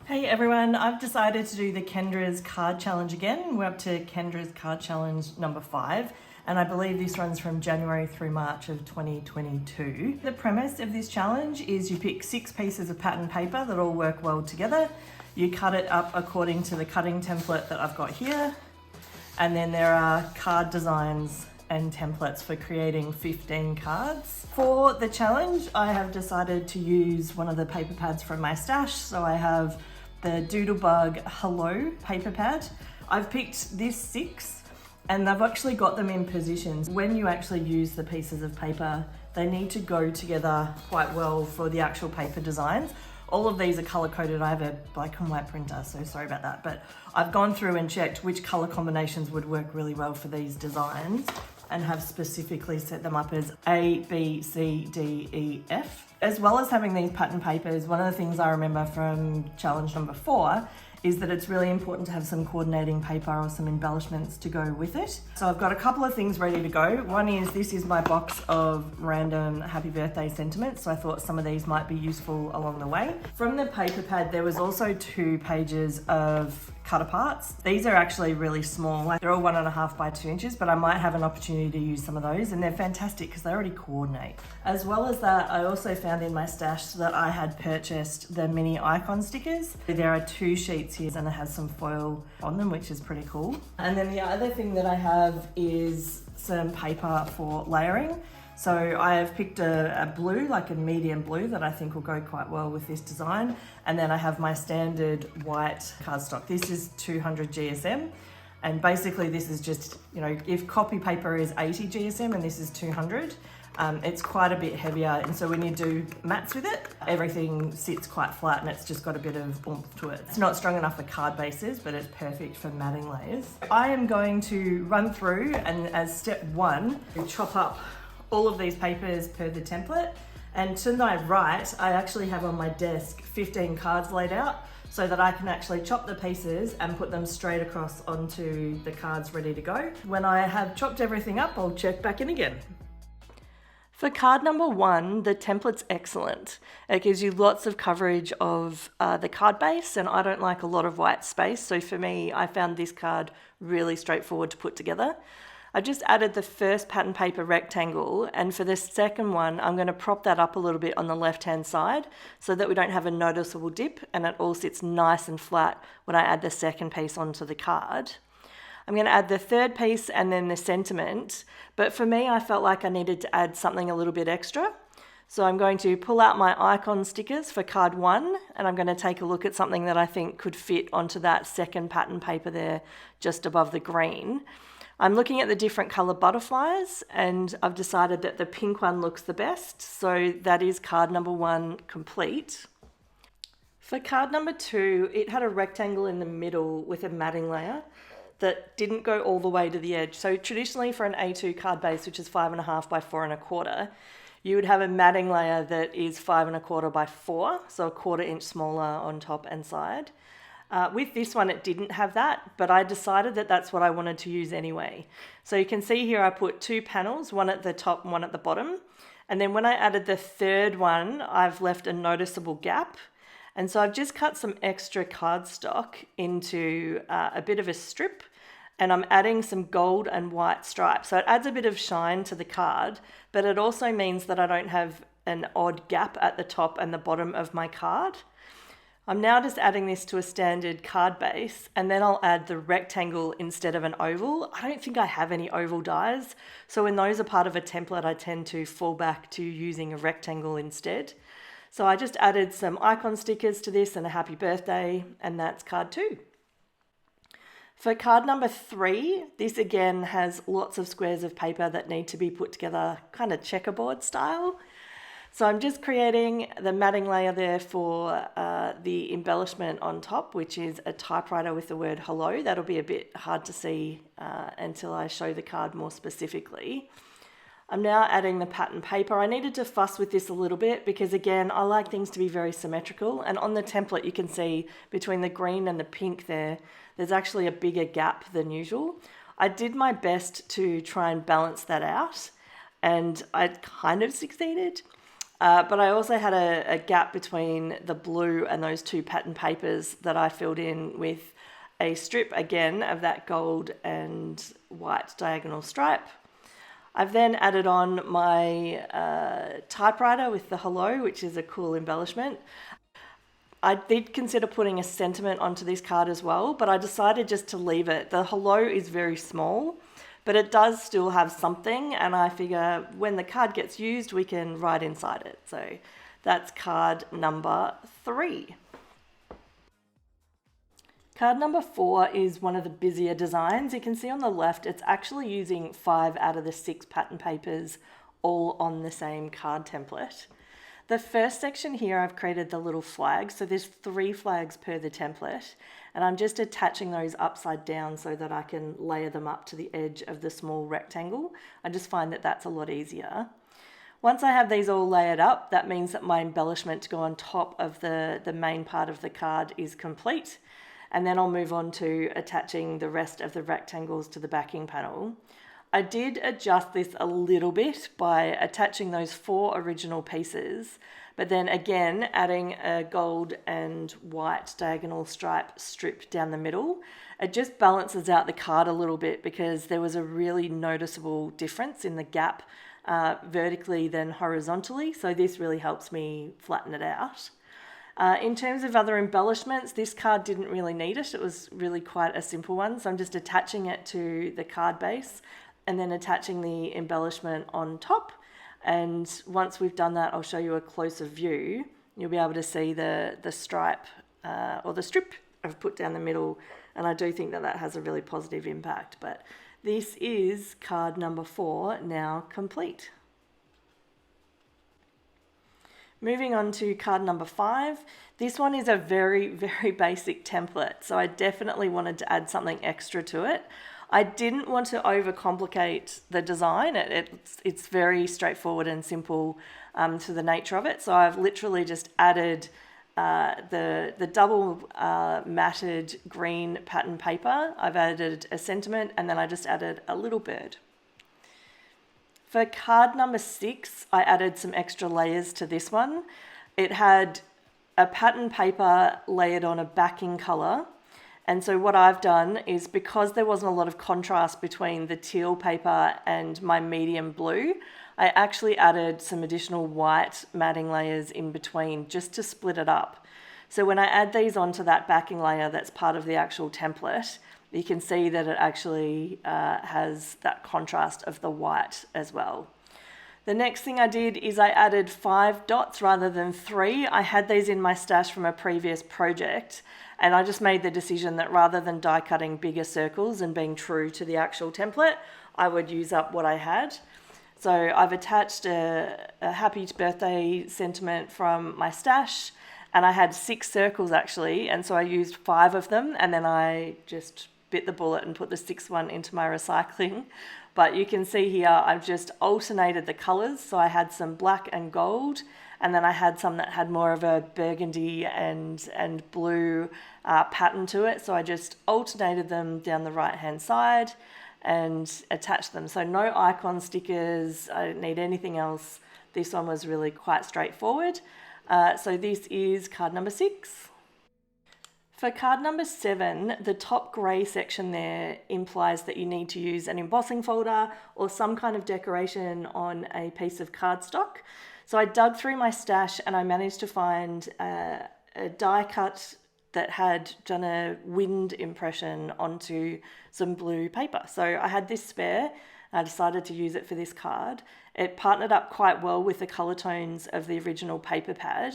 Hey everyone, I've decided to do the Kendras Card Challenge again. We're up to Kendras Card Challenge number 5, and I believe this runs from January through March of 2022. The premise of this challenge is you pick 6 pieces of pattern paper that all work well together. You cut it up according to the cutting template that I've got here, and then there are card designs and templates for creating 15 cards. For the challenge, I have decided to use one of the paper pads from my stash. So I have the Doodlebug Hello paper pad. I've picked this 6 and I've actually got them in positions. When you actually use the pieces of paper, they need to go together quite well for the actual paper designs. All of these are color coded. I have a black and white printer, so sorry about that. But I've gone through and checked which color combinations would work really well for these designs and have specifically set them up as A, B, C, D, E, F. As well as having these pattern papers, one of the things I remember from challenge number 4 is that it's really important to have some coordinating paper or some embellishments to go with it. So I've got a couple of things ready to go. One is this is my box of random happy birthday sentiments, so I thought some of these might be useful along the way. From the paper pad, there was also 2 pages of cut aparts. These are actually really small, like they're all 1.5 by 2 inches, but I might have an opportunity to use some of those, and they're fantastic because they already coordinate. As well as that, I also found in my stash that I had purchased the mini icon stickers. There are 2 sheets here and it has some foil on them, which is pretty cool. And then the other thing that I have is some paper for layering. So I have picked a blue, like a medium blue, that I think will go quite well with this design. And then I have my standard white cardstock. This is 200 GSM. And basically this is just, if copy paper is 80 GSM and this is 200, it's quite a bit heavier. And so when you do mats with it, everything sits quite flat and it's just got a bit of oomph to it. It's not strong enough for card bases, but it's perfect for matting layers. I am going to run through and as step 1, chop up all of these papers per the template. And to my right, I actually have on my desk 15 cards laid out so that I can actually chop the pieces and put them straight across onto the cards ready to go. When I have chopped everything up, I'll check back in again. For card number 1, the template's excellent. It gives you lots of coverage of the card base, and I don't like a lot of white space. So for me, I found this card really straightforward to put together. I just added the first pattern paper rectangle, and for the second one, I'm going to prop that up a little bit on the left-hand side so that we don't have a noticeable dip and it all sits nice and flat when I add the second piece onto the card. I'm going to add the third piece and then the sentiment, but for me, I felt like I needed to add something a little bit extra. So I'm going to pull out my icon stickers for card 1, and I'm going to take a look at something that I think could fit onto that second pattern paper there just above the green. I'm looking at the different color butterflies and I've decided that the pink one looks the best. So that is card number 1 complete. For card number 2, it had a rectangle in the middle with a matting layer that didn't go all the way to the edge. So traditionally for an A2 card base, which is 5.5 by 4.25, you would have a matting layer that is 5.25 by 4, so a 1/4 inch smaller on top and side. With this one, it didn't have that, but I decided that that's what I wanted to use anyway. So you can see here I put 2 panels, one at the top and one at the bottom. And then when I added the third one, I've left a noticeable gap. And so I've just cut some extra cardstock into a bit of a strip, and I'm adding some gold and white stripes. So it adds a bit of shine to the card, but it also means that I don't have an odd gap at the top and the bottom of my card. I'm now just adding this to a standard card base, and then I'll add the rectangle instead of an oval. I don't think I have any oval dies, so when those are part of a template, I tend to fall back to using a rectangle instead. So I just added some icon stickers to this and a happy birthday, and that's card 2. For card number 3, this again has lots of squares of paper that need to be put together kind of checkerboard style. So I'm just creating the matting layer there for the embellishment on top, which is a typewriter with the word hello. That'll be a bit hard to see until I show the card more specifically. I'm now adding the pattern paper. I needed to fuss with this a little bit because again, I like things to be very symmetrical. And on the template, you can see between the green and the pink there's actually a bigger gap than usual. I did my best to try and balance that out, and I kind of succeeded. But I also had a gap between the blue and those two pattern papers that I filled in with a strip again of that gold and white diagonal stripe. I've then added on my typewriter with the hello, which is a cool embellishment. I did consider putting a sentiment onto this card as well, but I decided just to leave it. The hello is very small, but it does still have something, and I figure when the card gets used, we can write inside it. So that's card number 3. Card number 4 is one of the busier designs. You can see on the left, it's actually using 5 out of the 6 pattern papers all on the same card template. The first section here, I've created the little flags. So there's 3 flags per the template, and I'm just attaching those upside down so that I can layer them up to the edge of the small rectangle. I just find that that's a lot easier. Once I have these all layered up, that means that my embellishment to go on top of the main part of the card is complete. And then I'll move on to attaching the rest of the rectangles to the backing panel. I did adjust this a little bit by attaching those 4 original pieces, but then again adding a gold and white diagonal stripe strip down the middle. It just balances out the card a little bit because there was a really noticeable difference in the gap vertically than horizontally, so this really helps me flatten it out. In terms of other embellishments, this card didn't really need it. It was really quite a simple one. So I'm just attaching it to the card base and then attaching the embellishment on top. And once we've done that, I'll show you a closer view. You'll be able to see the stripe or the strip I've put down the middle. And I do think that that has a really positive impact. But this is card number 4 now complete. Moving on to card number 5. This one is a very, very basic template, so I definitely wanted to add something extra to it. I didn't want to overcomplicate the design. It's very straightforward and simple to the nature of it, so I've literally just added the double matted green pattern paper. I've added a sentiment, and then I just added a little bird. For card number 6, I added some extra layers to this one. It had a pattern paper layered on a backing colour. And so what I've done is, because there wasn't a lot of contrast between the teal paper and my medium blue, I actually added some additional white matting layers in between just to split it up. So when I add these onto that backing layer that's part of the actual template, you can see that it actually has that contrast of the white as well. The next thing I did is I added 5 dots rather than 3. I had these in my stash from a previous project, and I just made the decision that rather than die cutting bigger circles and being true to the actual template, I would use up what I had. So I've attached a happy birthday sentiment from my stash, and I had 6 circles actually, and so I used 5 of them, and then I just bit the bullet and put the 6th one into my recycling. But you can see here I've just alternated the colours, so I had some black and gold, and then I had some that had more of a burgundy and blue pattern to it, so I just alternated them down the right hand side and attached them. So no icon stickers, I didn't need anything else. This one was really quite straightforward. So this is card number 6. For card number 7, the top grey section there implies that you need to use an embossing folder or some kind of decoration on a piece of cardstock. So I dug through my stash and I managed to find a die cut that had done a wind impression onto some blue paper. So I had this spare. I decided to use it for this card. It partnered up quite well with the colour tones of the original paper pad.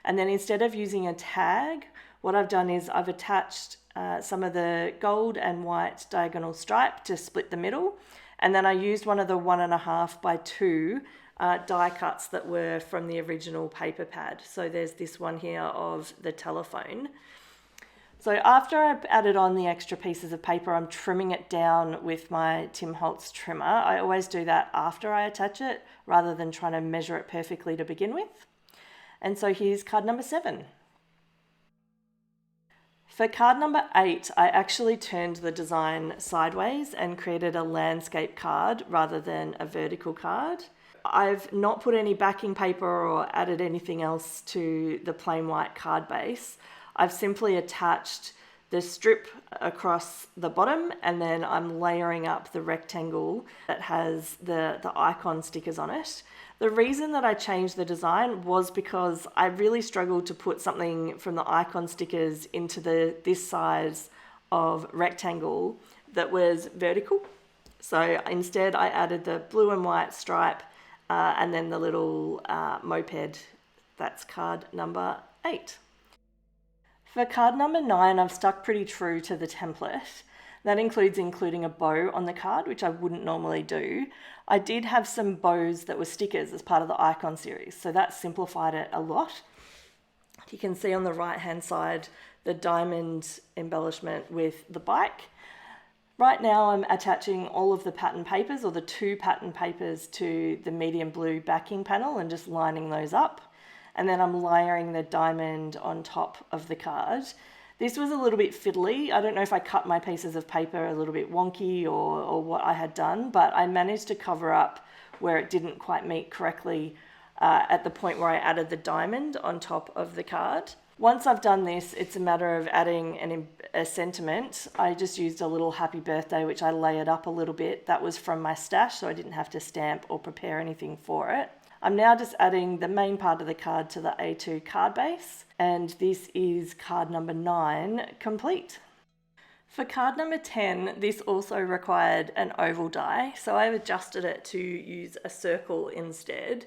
And then instead of using a tag, what I've done is I've attached some of the gold and white diagonal stripe to split the middle. And then I used one of the 1.5 by 2 die cuts that were from the original paper pad. So there's this one here of the telephone. So after I've added on the extra pieces of paper, I'm trimming it down with my Tim Holtz trimmer. I always do that after I attach it rather than trying to measure it perfectly to begin with. And so here's card number 7. For card number 8, I actually turned the design sideways and created a landscape card rather than a vertical card. I've not put any backing paper or added anything else to the plain white card base. I've simply attached the strip across the bottom, and then I'm layering up the rectangle that has the icon stickers on it. The reason that I changed the design was because I really struggled to put something from the icon stickers into this size of rectangle that was vertical. So instead I added the blue and white stripe and then the little moped. That's card number 8. For card number 9, I've stuck pretty true to the template. That includes including a bow on the card, which I wouldn't normally do. I did have some bows that were stickers as part of the icon series, so that simplified it a lot. You can see on the right hand side the diamond embellishment with the bike. Right now I'm attaching all of the pattern papers, or the 2 pattern papers, to the medium blue backing panel and just lining those up. And then I'm layering the diamond on top of the card. This was a little bit fiddly. I don't know if I cut my pieces of paper a little bit wonky or what I had done, but I managed to cover up where it didn't quite meet correctly at the point where I added the diamond on top of the card. Once I've done this, it's a matter of adding a sentiment. I just used a little happy birthday, which I layered up a little bit. That was from my stash, so I didn't have to stamp or prepare anything for it. I'm now just adding the main part of the card to the A2 card base, and this is card number 9 complete. For card number 10, this also required an oval die, so I've adjusted it to use a circle instead.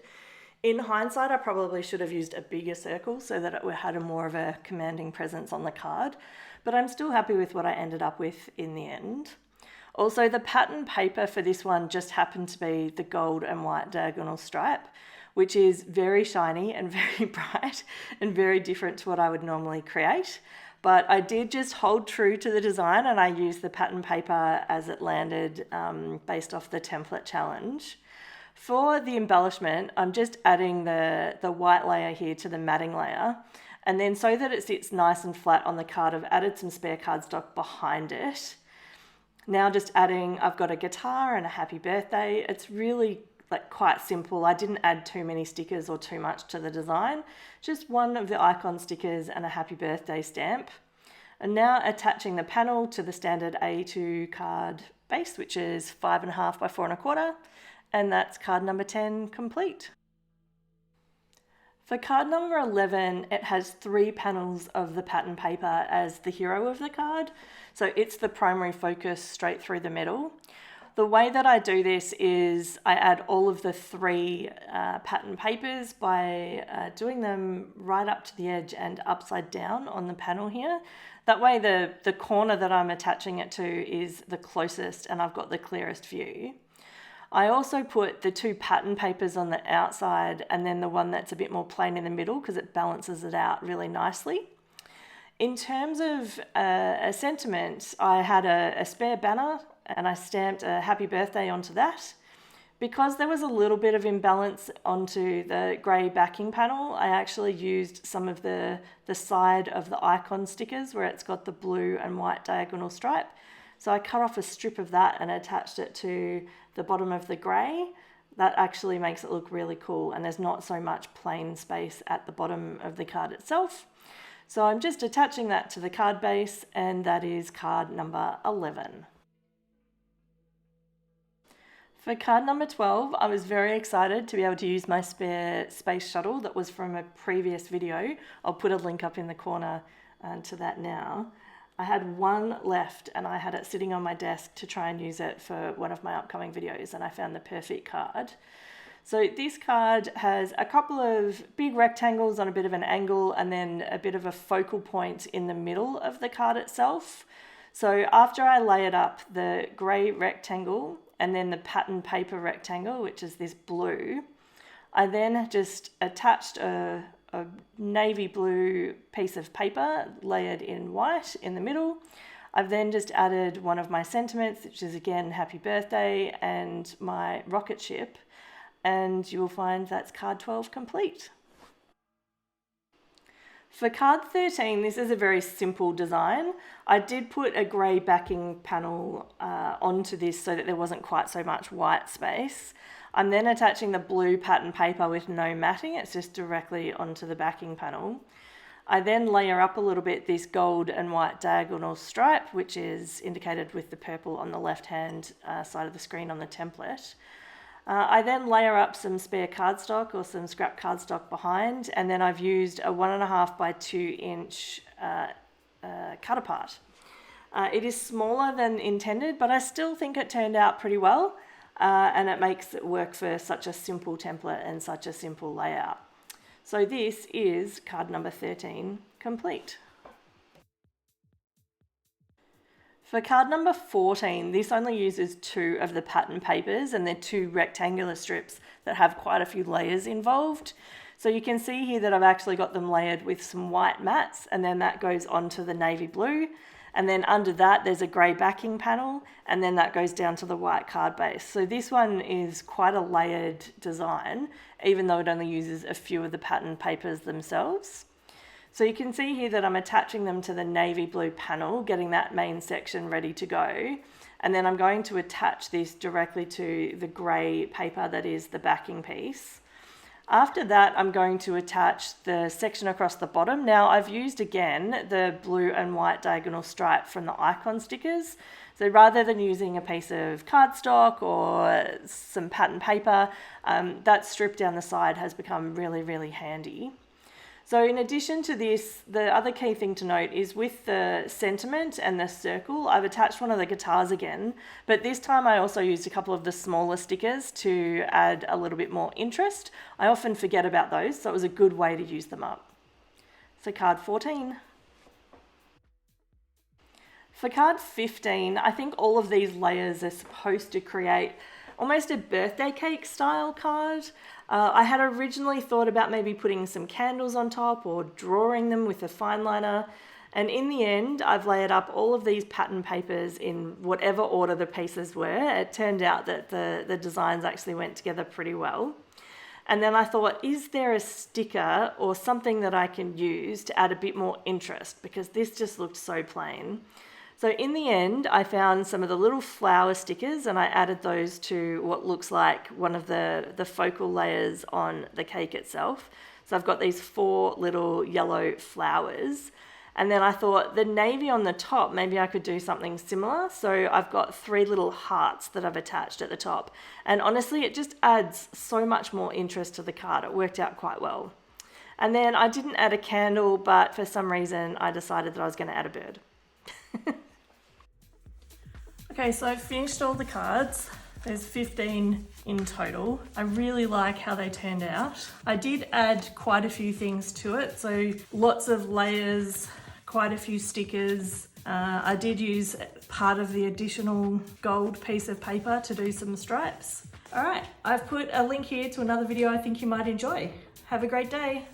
In hindsight, I probably should have used a bigger circle so that it had more of a commanding presence on the card, but I'm still happy with what I ended up with in the end. Also, the pattern paper for this one just happened to be the gold and white diagonal stripe, which is very shiny and very bright and very different to what I would normally create. But I did just hold true to the design, and I used the pattern paper as it landed based off the template challenge. For the embellishment, I'm just adding the white layer here to the matting layer. And then so that it sits nice and flat on the card, I've added some spare cardstock behind it. Now just adding, I've got a guitar and a happy birthday. It's really quite simple. I didn't add too many stickers or too much to the design. Just one of the icon stickers and a happy birthday stamp. And now attaching the panel to the standard A2 card base, which is 5.5 by 4.25. And that's card number 10 complete. For card number 11, it has 3 panels of the pattern paper as the hero of the card. So it's the primary focus straight through the middle. The way that I do this is I add all of the 3 pattern papers by doing them right up to the edge and upside down on the panel here. That way the corner that I'm attaching it to is the closest and I've got the clearest view. I also put the 2 pattern papers on the outside and then the one that's a bit more plain in the middle because it balances it out really nicely. In terms of a sentiment, I had a spare banner and I stamped a happy birthday onto that. Because there was a little bit of imbalance onto the grey backing panel, I actually used some of the side of the icon stickers where it's got the blue and white diagonal stripe. So I cut off a strip of that and attached it to the bottom of the grey. That actually makes it look really cool, and there's not so much plain space at the bottom of the card itself. So I'm just attaching that to the card base, and that is card number 11. For card number 12, I was very excited to be able to use my spare space shuttle that was from a previous video. I'll put a link up in the corner to that now. I had one left and I had it sitting on my desk to try and use it for one of my upcoming videos, and I found the perfect card. So this card has a couple of big rectangles on a bit of an angle and then a bit of a focal point in the middle of the card itself. So after I layered up the grey rectangle and then the pattern paper rectangle, which is this blue, I then just attached a navy blue piece of paper layered in white in the middle. I've then just added one of my sentiments, which is again happy birthday, and my rocket ship, and you will find that's card 12 complete. For card 13, this is a very simple design. I did put a grey backing panel onto this so that there wasn't quite so much white space. I'm then attaching the blue pattern paper with no matting. It's just directly onto the backing panel. I then layer up a little bit this gold and white diagonal stripe, which is indicated with the purple on the left-hand side of the screen on the template. I then layer up some spare cardstock or some scrap cardstock behind, and then I've used a 1.5 by 2 inch cut apart. It is smaller than intended, but I still think it turned out pretty well, and it makes it work for such a simple template and such a simple layout. So this is card number 13 complete. For card number 14, this only uses 2 of the pattern papers, and they're 2 rectangular strips that have quite a few layers involved. So you can see here that I've actually got them layered with some white mats, and then that goes onto the navy blue. And then under that, there's a grey backing panel, and then that goes down to the white card base. So this one is quite a layered design, even though it only uses a few of the pattern papers themselves. So you can see here that I'm attaching them to the navy blue panel, getting that main section ready to go. And then I'm going to attach this directly to the grey paper that is the backing piece. After that, I'm going to attach the section across the bottom. Now, I've used again the blue and white diagonal stripe from the icon stickers. So rather than using a piece of cardstock or some pattern paper, that strip down the side has become really, really handy. So in addition to this, the other key thing to note is with the sentiment and the circle, I've attached one of the guitars again, but this time I also used a couple of the smaller stickers to add a little bit more interest. I often forget about those, so it was a good way to use them up. So card 14. For card 15, I think all of these layers are supposed to create almost a birthday cake style card. I had originally thought about maybe putting some candles on top or drawing them with a fine liner. And in the end, I've layered up all of these pattern papers in whatever order the pieces were. It turned out that the designs actually went together pretty well. And then I thought, is there a sticker or something that I can use to add a bit more interest? Because this just looked so plain. So in the end, I found some of the little flower stickers and I added those to what looks like one of the focal layers on the cake itself. So I've got these 4 little yellow flowers. And then I thought the navy on the top, maybe I could do something similar. So I've got 3 little hearts that I've attached at the top. And honestly, it just adds so much more interest to the card. It worked out quite well. And then I didn't add a candle, but for some reason I decided that I was going to add a bird. Okay, so I've finished all the cards. There's 15 in total. I really like how they turned out. I did add quite a few things to it, so lots of layers, quite a few stickers. I did use part of the additional gold piece of paper to do some stripes. All right, I've put a link here to another video I think you might enjoy. Have a great day.